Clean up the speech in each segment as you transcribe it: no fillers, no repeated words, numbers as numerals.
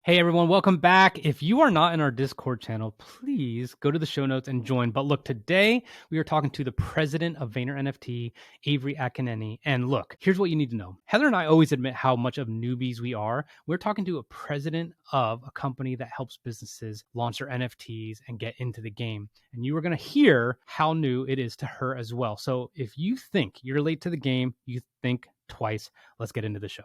Hey everyone, welcome back. If you are not in our Discord channel, please go to the show notes and join. But look, today we are talking to the president of VaynerNFT, Avery Akkineni. And look, here's what you need to know. Heather and I always admit how much of newbies we are. We're talking to a president of a company that helps businesses launch their NFTs and get into the game. And you are going to hear how new it is to her as well. So if you think you're late to the game, you think twice. Let's get into the show.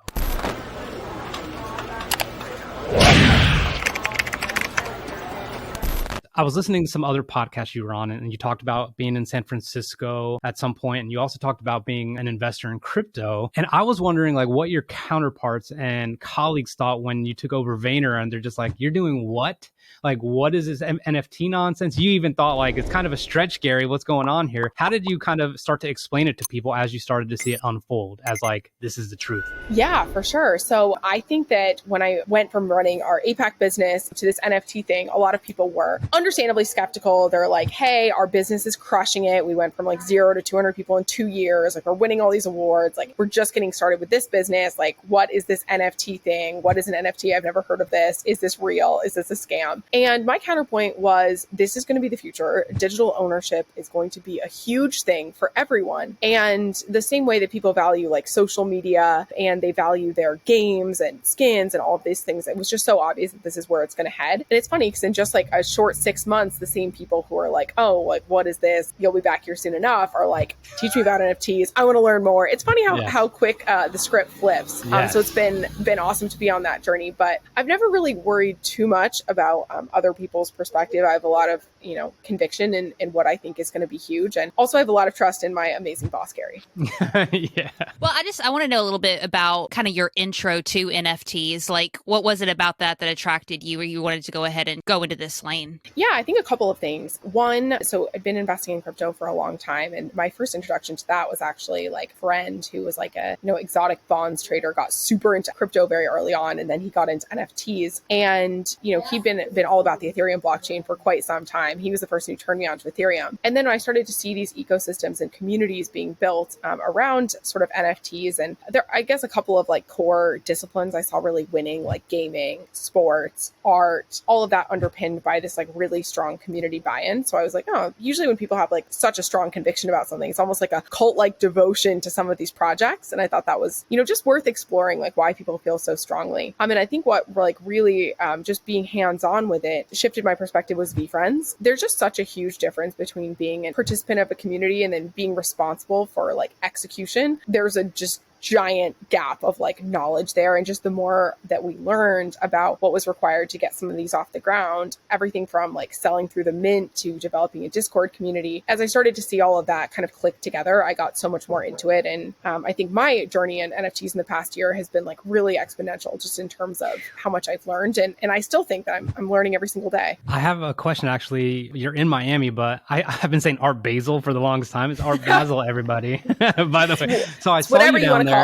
I was listening to some other podcasts you were on, and you talked about being in San Francisco at some point, and you also talked about being an investor in crypto. And I was wondering, like, what your counterparts and colleagues thought when you took over Vayner, and they're just like, "You're doing what? Like, what is this NFT nonsense?" You even thought, like, it's kind of a stretch, Gary. What's going on here? How did you kind of start to explain it to people as you started to see it unfold as, like, this is the truth? Yeah, for sure. So I think that when I went from running our APAC business to this NFT thing, a lot of people were understandably skeptical. They're like, hey, our business is crushing it. We went from like 0 to 200 people in 2 years. Like, we're winning all these awards. Like, we're just getting started with this business. Like, what is this NFT thing? What is an NFT? I've never heard of this. Is this real? Is this a scam? And my counterpoint was, this is going to be the future. Digital ownership is going to be a huge thing for everyone. And the same way that people value like social media and they value their games and skins and all of these things, it was just so obvious that this is where it's going to head. And it's funny because in just like a short 6 months, the same people who are like, oh, like, what is this? You'll be back here soon enough, are like, teach me about NFTs. I want to learn more. It's funny how quick the script flips. Yes. So it's been awesome to be on that journey, but I've never really worried too much about other people's perspective. I have a lot of, conviction in what I think is going to be huge. And also I have a lot of trust in my amazing boss, Gary. Yeah. Well, I want to know a little bit about kind of your intro to NFTs. Like, what was it about that attracted you, or you wanted to go ahead and go into this lane? Yeah, I think a couple of things. One, so I've been investing in crypto for a long time. And my first introduction to that was actually like a friend who was like a, exotic bonds trader, got super into crypto very early on. And then he got into NFTs. And, he'd been all about the Ethereum blockchain for quite some time. He was the person who turned me on to Ethereum. And then I started to see these ecosystems and communities being built around sort of NFTs. And there, I guess, a couple of like core disciplines I saw really winning, like gaming, sports, art, all of that underpinned by this like really strong community buy-in. So I was like, oh, usually when people have like such a strong conviction about something, it's almost like a cult-like devotion to some of these projects. And I thought that was, just worth exploring, like why people feel so strongly. And I think what like really just being hands-on with it shifted my perspective was VeeFriends. There's just such a huge difference between being a participant of a community and then being responsible for like execution. There's a just giant gap of like knowledge there. And just the more that we learned about what was required to get some of these off the ground, everything from like selling through the mint to developing a Discord community, as I started to see all of that kind of click together, I got so much more into it. And I think my journey in NFTs in the past year has been like really exponential just in terms of how much I've learned. And I still think that I'm learning every single day. I have a question, actually. You're in Miami, but I've been saying Art Basel for the longest time. It's Art Basel, everybody, by the way. So I saw whatever you you down want to there.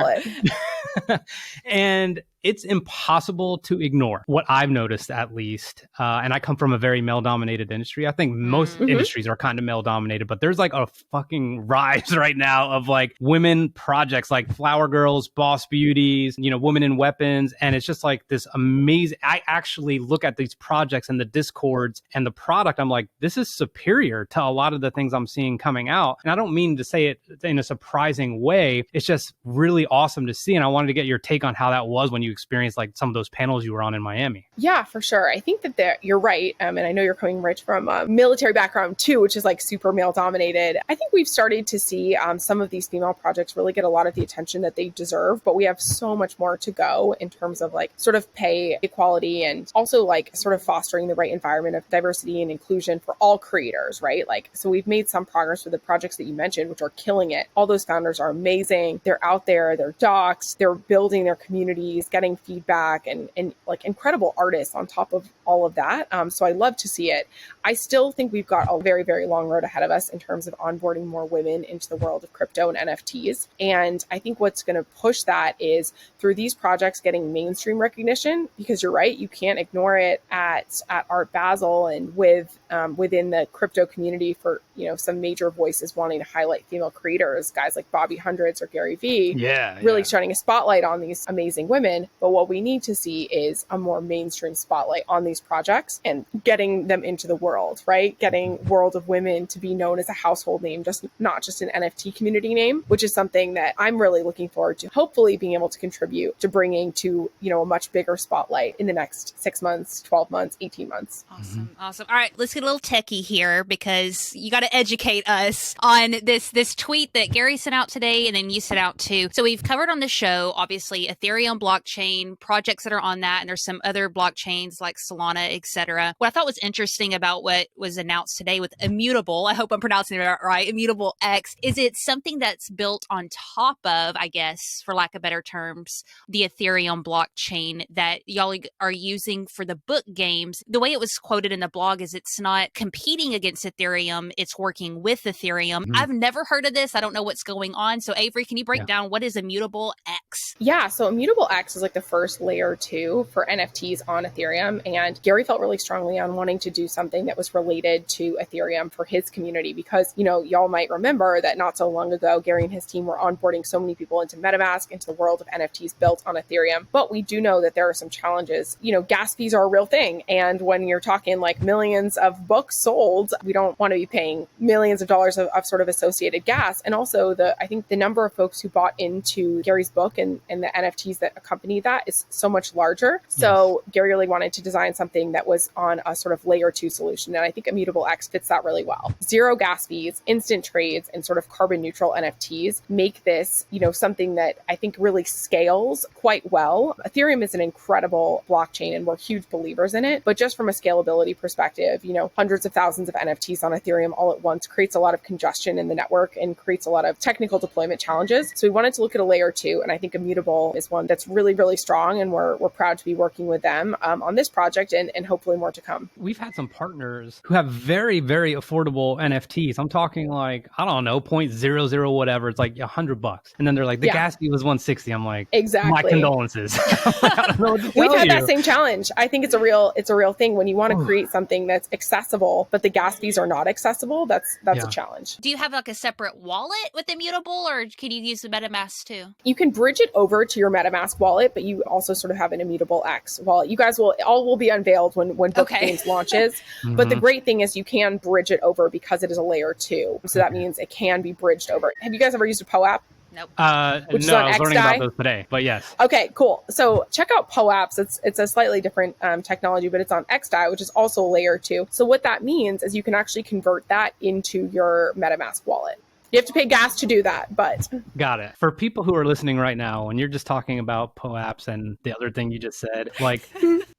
call it. And it's impossible to ignore what I've noticed, at least. And I come from a very male-dominated industry. I think most industries are kind of male-dominated, but there's like a fucking rise right now of like women projects like Flower Girls, Boss Beauties, Women in Weapons. And it's just like this amazing, I actually look at these projects and the Discords and the product. I'm like, this is superior to a lot of the things I'm seeing coming out. And I don't mean to say it in a surprising way. It's just really awesome to see. And I wanted to get your take on how that was when you experienced like some of those panels you were on in Miami. Yeah, for sure. I think that you're right. And I know you're coming, Rich, from a military background too, which is like super male dominated. I think we've started to see some of these female projects really get a lot of the attention that they deserve, but we have so much more to go in terms of like sort of pay equality and also like sort of fostering the right environment of diversity and inclusion for all creators, right? Like, so we've made some progress with the projects that you mentioned, which are killing it. All those founders are amazing. They're out there, they're docs, they're building their communities, getting feedback and like incredible artists on top of all of that. So I love to see it. I still think we've got a very, very long road ahead of us in terms of onboarding more women into the world of crypto and NFTs. And I think what's going to push that is through these projects getting mainstream recognition, because you're right, you can't ignore it at Art Basel and within the crypto community for, some major voices wanting to highlight female creators, guys like Bobby Hundreds or Gary V, really shining a spotlight on these amazing women. But what we need to see is a more mainstream spotlight on these projects and getting them into the world, right? Getting World of Women to be known as a household name, just not just an NFT community name, which is something that I'm really looking forward to hopefully being able to contribute to bringing to, a much bigger spotlight in the next 6 months, 12 months, 18 months. Awesome. Awesome. All right, let's get a little techie here because you got to educate us on this tweet that Gary sent out today and then you sent out too. So we've covered on the show, obviously, Ethereum blockchain, projects that are on that, and there's some other blockchains like Solana, etc. What I thought was interesting about what was announced today with Immutable, I hope I'm pronouncing it right, Immutable X, is it something that's built on top of, I guess, for lack of better terms, the Ethereum blockchain that y'all are using for the book games. The way it was quoted in the blog is it's not competing against Ethereum, it's working with Ethereum. I've never heard of this. I don't know what's going on. So Avery, can you break down what is Immutable X? Yeah, so Immutable X is like the first layer 2 for NFTs on Ethereum. And Gary felt really strongly on wanting to do something that was related to Ethereum for his community because, y'all might remember that not so long ago, Gary and his team were onboarding so many people into MetaMask, into the world of NFTs built on Ethereum. But we do know that there are some challenges. Gas fees are a real thing. And when you're talking like millions of books sold, we don't want to be paying millions of dollars of sort of associated gas. And also I think the number of folks who bought into Gary's book and the NFTs that accompany that is so much larger. So Gary really wanted to design something that was on a sort of layer 2 solution. And I think Immutable X fits that really well. Zero gas fees, instant trades, and sort of carbon neutral NFTs make this, something that I think really scales quite well. Ethereum is an incredible blockchain and we're huge believers in it. But just from a scalability perspective, hundreds of thousands of NFTs on Ethereum all at once creates a lot of congestion in the network and creates a lot of technical deployment challenges. So we wanted to look at a layer 2. And I think Immutable is one that's really, really strong. And we're proud to be working with them on this project and hopefully more to come. We've had some partners who have very, very affordable NFTs. I'm talking like, I don't know, 0.00 whatever. It's like $100. And then they're like, the gas fee was 160. I'm like, exactly. My condolences. I don't know what to tell We've had you. that same challenge. I think it's a real thing when you want to create something that's accessible, but the gas fees are not accessible. That's a challenge. Do you have like a separate wallet with Immutable or can you use the MetaMask too? You can bridge it over to your MetaMask wallet, but you also sort of have an Immutable X wallet. You guys will be unveiled when Book Games launches. But the great thing is you can bridge it over because it is a layer 2. So that means it can be bridged over. Have you guys ever used a POAP? Nope. No, I was learning about those today, but yes. Okay, cool. So check out POAPs. It's a slightly different technology, but it's on XDAI, which is also layer 2. So what that means is you can actually convert that into your MetaMask wallet. You have to pay gas to do that, but... Got it. For people who are listening right now, and you're just talking about POAPs and the other thing you just said, like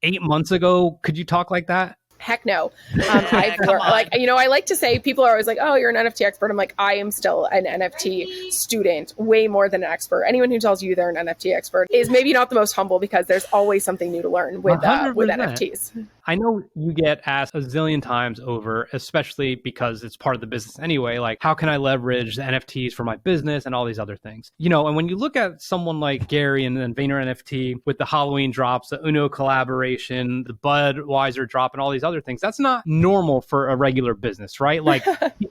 8 months ago, could you talk like that? Heck no. I like to say people are always like, oh, you're an NFT expert. I'm like, I am still an NFT student, way more than an expert. Anyone who tells you they're an NFT expert is maybe not the most humble because there's always something new to learn with NFTs. I know you get asked a zillion times over, especially because it's part of the business anyway, like how can I leverage the NFTs for my business and all these other things? And when you look at someone like Gary and then VaynerNFT with the Halloween drops, the Uno collaboration, the Budweiser drop and all these other things, that's not normal for a regular business, right? Like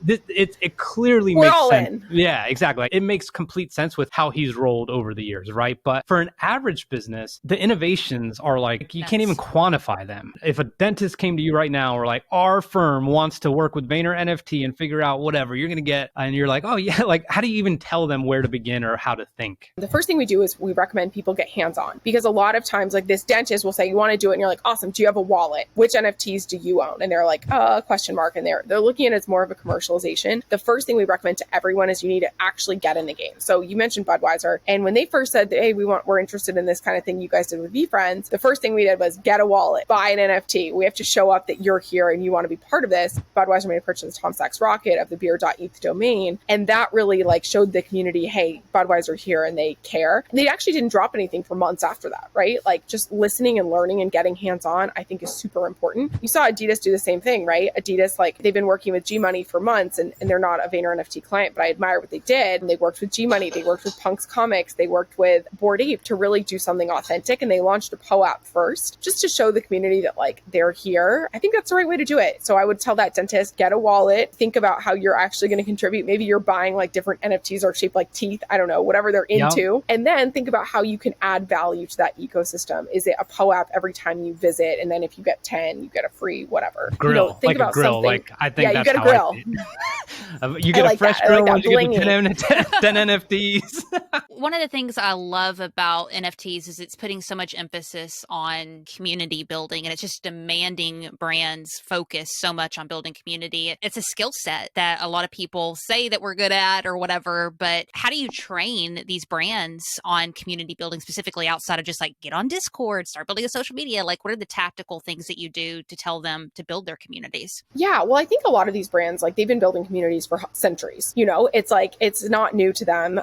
it clearly We're makes all sense. in. Yeah, exactly. It makes complete sense with how he's rolled over the years, right? But for an average business, the innovations are like, you can't even quantify them. If a dentist came to you right now or like, our firm wants to work with VaynerNFT and figure out whatever you're going to get, and you're like, oh yeah, like how do you even tell them where to begin or how to think? The first thing we do is we recommend people get hands-on because a lot of times like this dentist will say, you want to do it? And you're like, awesome. Do you have a wallet? Which NFTs do you own? And they're like, question mark. And they're looking at it as more of a commercialization. The first thing we recommend to everyone is you need to actually get in the game. So you mentioned Budweiser. And when they first said, hey, we're interested in this kind of thing you guys did with VeeFriends, the first thing we did was get a wallet, buy an NFT. We have to show up that you're here and you want to be part of this. Budweiser made a purchase of the Tom Sachs rocket of the beer.eth domain. And that really like showed the community, hey, Budweiser here and they care. They actually didn't drop anything for months after that, right? Like just listening and learning and getting hands-on, I think is super important. You saw saw Adidas do the same thing, right? Adidas, like they've been working with G Money for months and they're not a VaynerNFT client, but I admire what they did. And they worked with G Money, they worked with Punk's Comics, they worked with Bored Ape to really do something authentic. And they launched a PO app first just to show the community that like they're here. I think that's the right way to do it. So I would tell that dentist, get a wallet, think about how you're actually going to contribute. Maybe you're buying like different NFTs or shaped like teeth. I don't know, whatever they're into. And then think about how you can add value to that ecosystem. Is it a PO app every time you visit? And then if you get 10, you get a free whatever. Grill, think like about a grill. something. Like I think you that's get a how grill. You get like a fresh that. grill like once you get the 10 NFTs. One of the things I love about NFTs is it's putting so much emphasis on community building, and it's just demanding brands focus so much on building community. It's a skill set that a lot of people say that we're good at or whatever, but how do you train these brands on community building specifically outside of just like get on Discord, start building a social media? Like what are the tactical things that you do to tell them to build their communities? Yeah, well, I think a lot of these brands, like they've been building communities for centuries. You know, it's like, it's not new to them.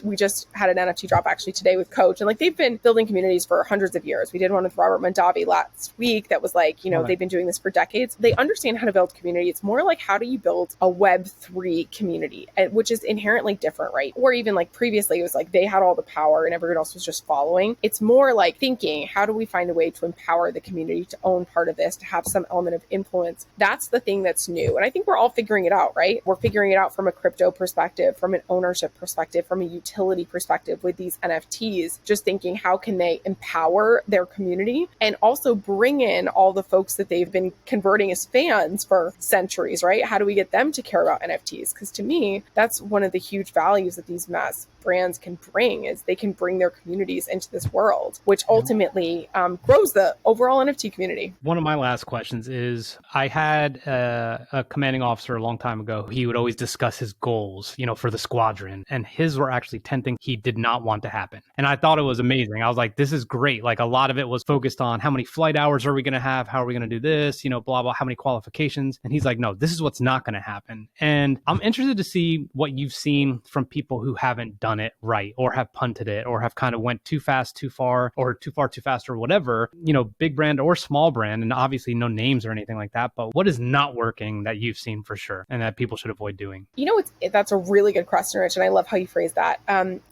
We just had an NFT drop actually today with Coach, and like they've been building communities for hundreds of years. We did one with Robert Mondavi last week that was like, you know, they've been doing this for decades. They understand how to build community. It's more like, how do you build a Web3 community, which is inherently different, right? Or even like previously, it was like they had all the power and everyone else was just following. It's more like thinking, how do we find a way to empower the community to own part of this, to have some element of influence? That's the thing that's new. And I think we're all figuring it out, right? We're figuring it out from a crypto perspective, from an ownership perspective, from a utility perspective with these NFTs, just thinking how can they empower their community and also bring in all the folks that they've been converting as fans for centuries, right? How do we get them to care about NFTs? Because to me, that's one of the huge values that these mass brands can bring, is they can bring their communities into this world, which ultimately grows the overall NFT community. One of my last questions is, I had a commanding officer a long time ago. He would always discuss his goals, you know, for the squadron, and his were actually 10 things he did not want to happen. And I thought it was amazing. I was like, this is great. Like a lot of it was focused on how many flight hours are we going to have? How are we going to do this? You know, blah, blah, how many qualifications? And he's like, no, this is what's not going to happen. And I'm interested to see what you've seen from people who haven't done it right, or have punted it, or have kind of went too fast, too far, or too far, too fast, or whatever, you know, big brand or small brand. And obviously no names or anything like that, but what is not working that you've seen for sure and that people should avoid doing? You know, that's a really good question, Rich. And I love how you phrase that.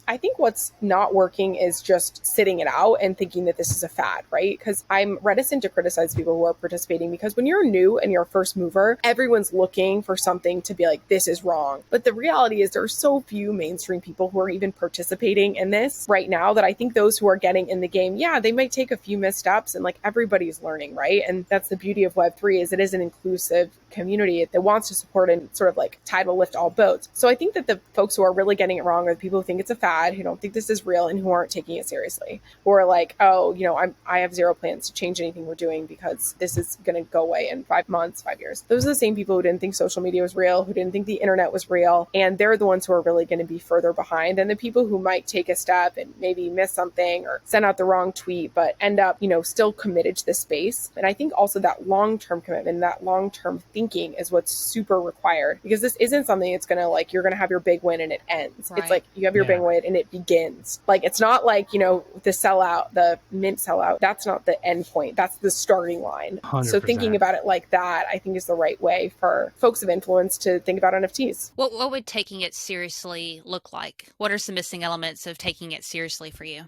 I think what's not working is just sitting it out and thinking that this is a fad, right? Because I'm reticent to criticize people who are participating, because when you're new and you're a first mover, everyone's looking for something to be like, this is wrong. But the reality is there are so few mainstream people who are even participating in this right now that I think those who are getting in the game, yeah, they might take a few missteps, and like everybody's learning, right? And that's the beauty of Web3, is it is an inclusive community that wants to support and sort of like tide will lift all boats. So I think that the folks who are really getting it wrong are the people who think it's a fad, who don't think this is real, and who aren't taking it seriously, who are like, oh, you know, I have zero plans to change anything we're doing because this is going to go away in 5 months, 5 years. Those are the same people who didn't think social media was real, who didn't think the internet was real, and they're the ones who are really going to be further behind than the people who might take a step and maybe miss something or send out the wrong tweet, but end up, you know, still committed to this space. And I think also that long-term commitment, that long-term thinking is what's super required, because this isn't something that's going to like, you're going to have your big win and it ends. Right. It's like you have your big win and it begins. Like, it's not like, you know, the sellout, the mint sellout, that's not the end point. That's the starting line. 100%. So thinking about it like that, I think is the right way for folks of influence to think about NFTs. What would taking it seriously look like? What are some missing elements of taking it seriously for you?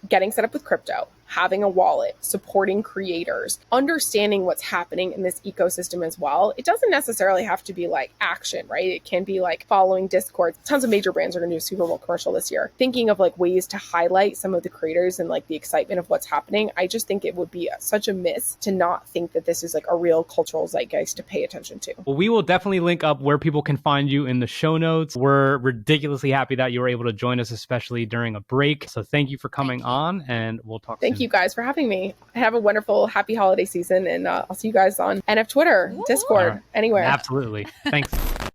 Getting set up with crypto, having a wallet, supporting creators, understanding what's happening in this ecosystem as well. It doesn't necessarily have to be like action, right? It can be like following Discord. Tons of major brands are going to do a Super Bowl commercial this year. Thinking of like ways to highlight some of the creators and like the excitement of what's happening. I just think it would be such a miss to not think that this is like a real cultural zeitgeist to pay attention to. Well, we will definitely link up where people can find you in the show notes. We're ridiculously happy that you were able to join us, especially during a break. So thank you for coming on, and we'll talk soon. Thank you guys for having me. Have a wonderful, happy holiday season, and I'll see you guys on NF Twitter, Discord, anywhere. Absolutely. Thanks.